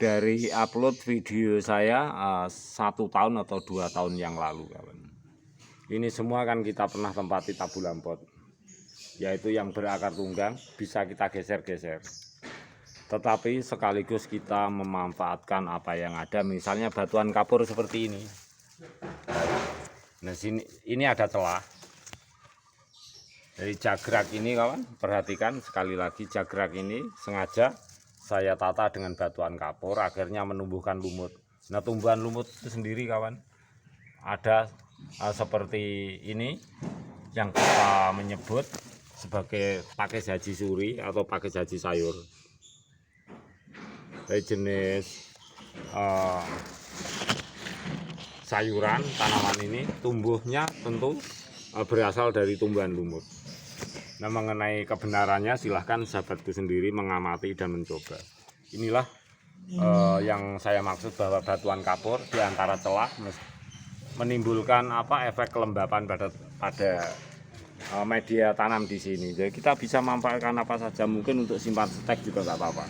dari upload video saya 1 tahun atau 2 tahun yang lalu, kawan. Ini semua kan kita pernah tempati tabulan pot, yaitu yang berakar tunggang bisa kita geser-geser. Tetapi sekaligus kita memanfaatkan apa yang ada, misalnya batuan kapur seperti ini. Nah, ini ada celah. Dari jagrak ini, kawan, perhatikan sekali lagi, jagrak ini sengaja saya tata dengan batuan kapur akhirnya menumbuhkan lumut. Nah, tumbuhan lumut itu sendiri, kawan, ada seperti ini yang kita menyebut sebagai pakis haji suri atau pakis haji sayur. Dari jenis sayuran tanaman ini tumbuhnya tentu berasal dari tumbuhan lumut. Nah, mengenai kebenarannya silahkan sahabatku sendiri mengamati dan mencoba. Inilah yang saya maksud bahwa batuan kapur di antara celah menimbulkan efek kelembapan pada media tanam di sini. Jadi kita bisa manfaatkan apa saja, mungkin untuk simpan stek juga nggak apa-apa.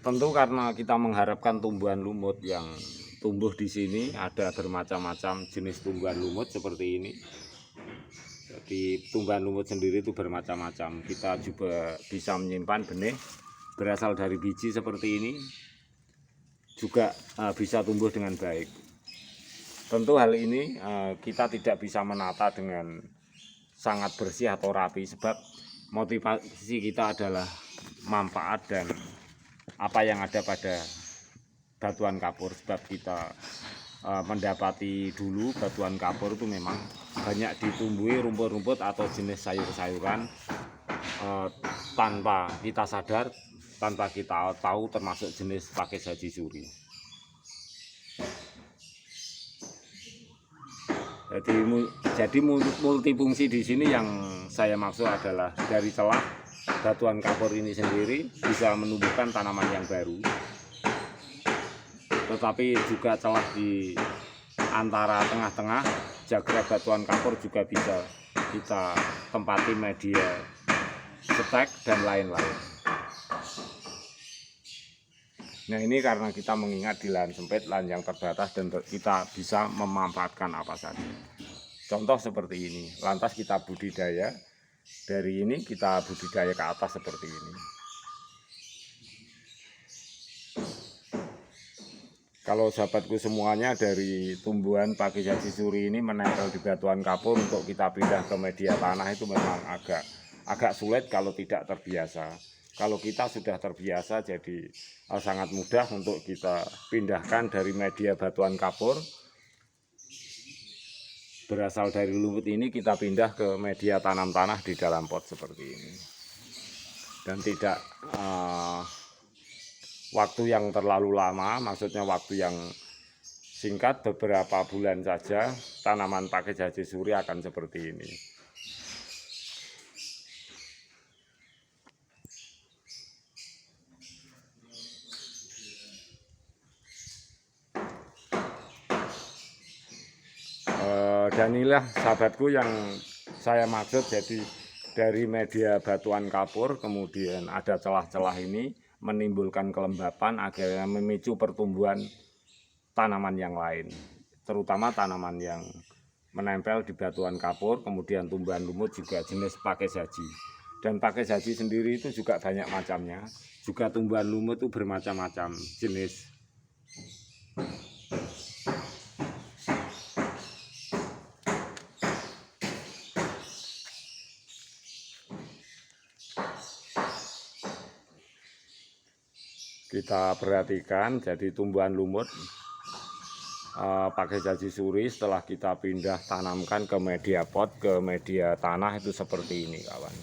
Tentu karena kita mengharapkan tumbuhan lumut yang tumbuh di sini ada bermacam-macam jenis tumbuhan lumut seperti ini. Jadi tumbuhan lumut sendiri itu bermacam-macam. Kita juga bisa menyimpan benih berasal dari biji seperti ini, juga bisa tumbuh dengan baik. Tentu hal ini kita tidak bisa menata dengan sangat bersih atau rapi, sebab motivasi kita adalah manfaat dan apa yang ada pada batuan kapur. Sebab kita mendapati dulu batuan kapur itu memang banyak ditumbuhi rumput-rumput atau jenis sayur-sayuran tanpa kita sadar, tanpa kita tahu, termasuk jenis pakis haji suri. Jadi multifungsi di sini yang saya maksud adalah dari celah batuan kapur ini sendiri bisa menumbuhkan tanaman yang baru, tetapi juga celah di antara tengah-tengah jagrak batuan kapur juga bisa kita tempati media stek dan lain-lain. Nah, ini karena kita mengingat di lahan sempit, lahan yang terbatas, dan kita bisa memanfaatkan apa saja. Contoh seperti ini, lantas kita budidaya, dari ini kita budidaya ke atas seperti ini. Kalau sahabatku semuanya, dari tumbuhan pakis haji suri ini menempel di batuan kapur untuk kita pindah ke media tanah itu memang agak sulit kalau tidak terbiasa. Kalau kita sudah terbiasa, jadi sangat mudah untuk kita pindahkan dari media batuan kapur berasal dari lumut ini, kita pindah ke media tanam tanah di dalam pot seperti ini. Dan tidak waktu yang terlalu lama, maksudnya waktu yang singkat, beberapa bulan saja tanaman pakis haji suri akan seperti ini. Dan inilah sahabatku yang saya maksud, jadi dari media batuan kapur kemudian ada celah-celah ini menimbulkan kelembapan, akhirnya memicu pertumbuhan tanaman yang lain, terutama tanaman yang menempel di batuan kapur, kemudian tumbuhan lumut juga jenis pakis haji. Dan pakis haji sendiri itu juga banyak macamnya, juga tumbuhan lumut itu bermacam-macam jenis. Kita perhatikan, jadi tumbuhan lumut pakis haji suri setelah kita pindah tanamkan ke media pot, ke media tanah itu seperti ini, kawan.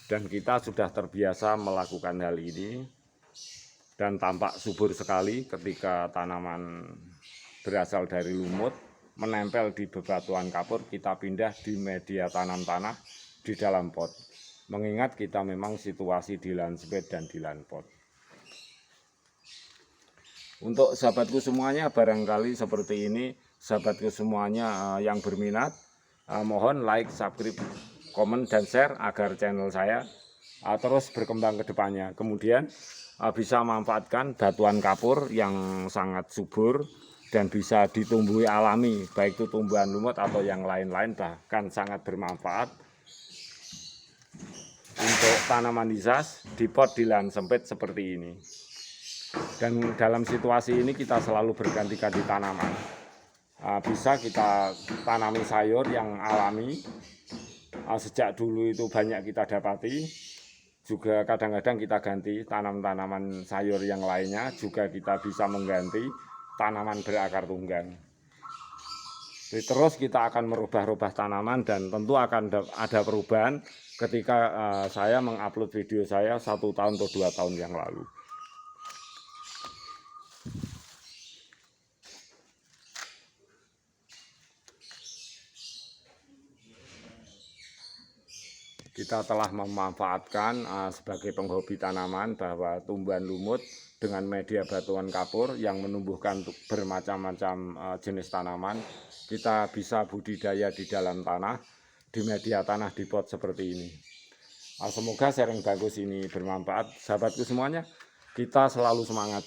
Dan kita sudah terbiasa melakukan hal ini dan tampak subur sekali ketika tanaman berasal dari lumut menempel di bebatuan kapur, kita pindah di media tanam tanah di dalam pot. Mengingat kita memang situasi di lahan sempit dan di lahan pot. Untuk sahabatku semuanya, barangkali seperti ini, sahabatku semuanya yang berminat Mohon like, subscribe, komen, dan share agar channel saya terus berkembang ke depannya. Kemudian bisa manfaatkan batuan kapur yang sangat subur dan bisa ditumbuhi alami, baik itu tumbuhan lumut atau yang lain-lain, bahkan sangat bermanfaat untuk tanaman hias di pot di lahan sempit seperti ini. Dan dalam situasi ini kita selalu berganti-ganti tanaman. Bisa kita tanami sayur yang alami, sejak dulu itu banyak kita dapati. Juga kadang-kadang kita ganti tanaman sayur yang lainnya, juga kita bisa mengganti tanaman berakar tunggang. Terus kita akan merubah-rubah tanaman, dan tentu akan ada perubahan ketika saya mengupload video saya 1 tahun atau 2 tahun yang lalu. Kita telah memanfaatkan sebagai penghobi tanaman bahwa tumbuhan lumut dengan media batuan kapur yang menumbuhkan bermacam-macam jenis tanaman, kita bisa budidaya di dalam tanah, di media tanah di pot seperti ini. Semoga sharing bagus ini bermanfaat, sahabatku semuanya. Kita selalu semangat.